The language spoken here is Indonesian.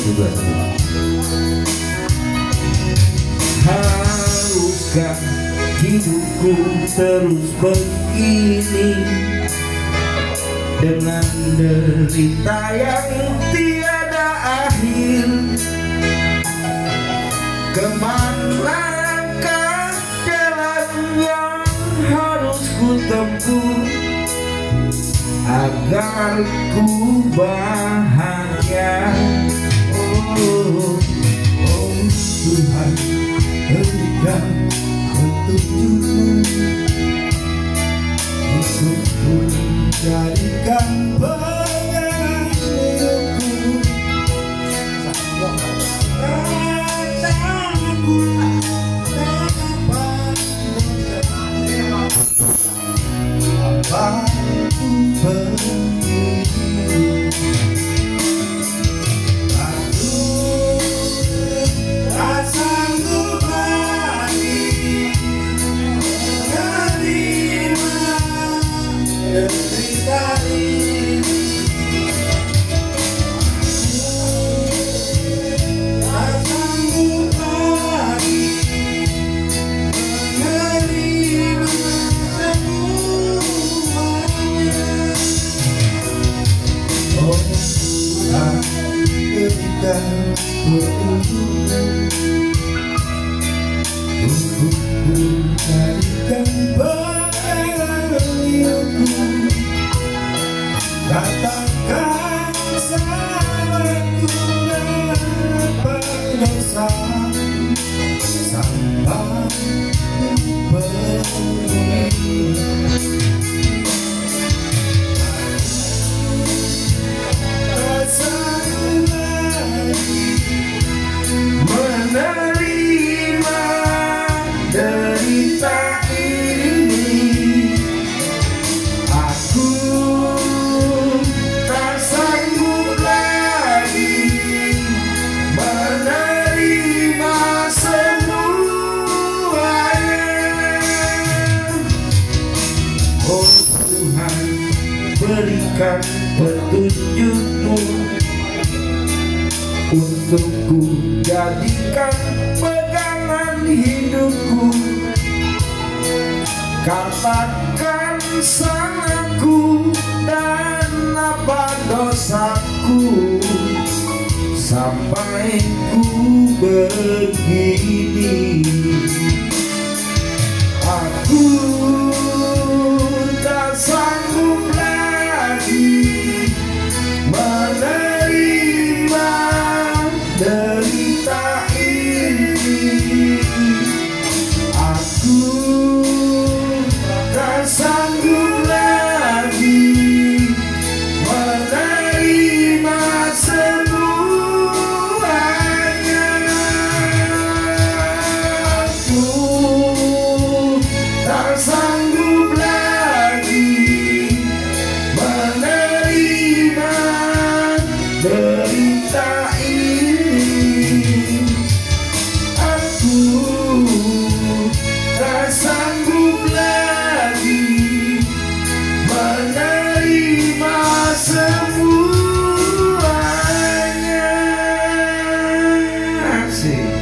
juga semua. Haruskah hidupku terus begini dengan derita yang tiada akhir? Kemanakah jalan yang harus ku tempuh agar ku bahagia? Oh, oh Tuhan, berikan petunjuk-Mu untuk ku jadikan pegangan hidupku. Rasaku dapat apa ku pergi. Aku tak sanggup lagi menerima derita ini. Tak sanggup lagi menerima semuanya. Oh Tuhan, berikan petunjuk untuk ku jadikan pegangan hidupku. Katakan salahku dan berdosa sampai ku pergi. Tak sanggup lagi menerima derita ini. Aku tak sanggup lagi menerima semuanya. Oh Tuhan, berikan petunjuk-Mu untuk ku jadikan pegangan hidupku. Katakan salahku dan apa dosaku sampai ku begini. Aku tak sanggup lagi menerima derita ini. Aku tak sanggup lagi menerima semuanya. Aku tak sanggup lagi menerima derita ini. Aku tak sanggup lagi menerima semuanya. Asik.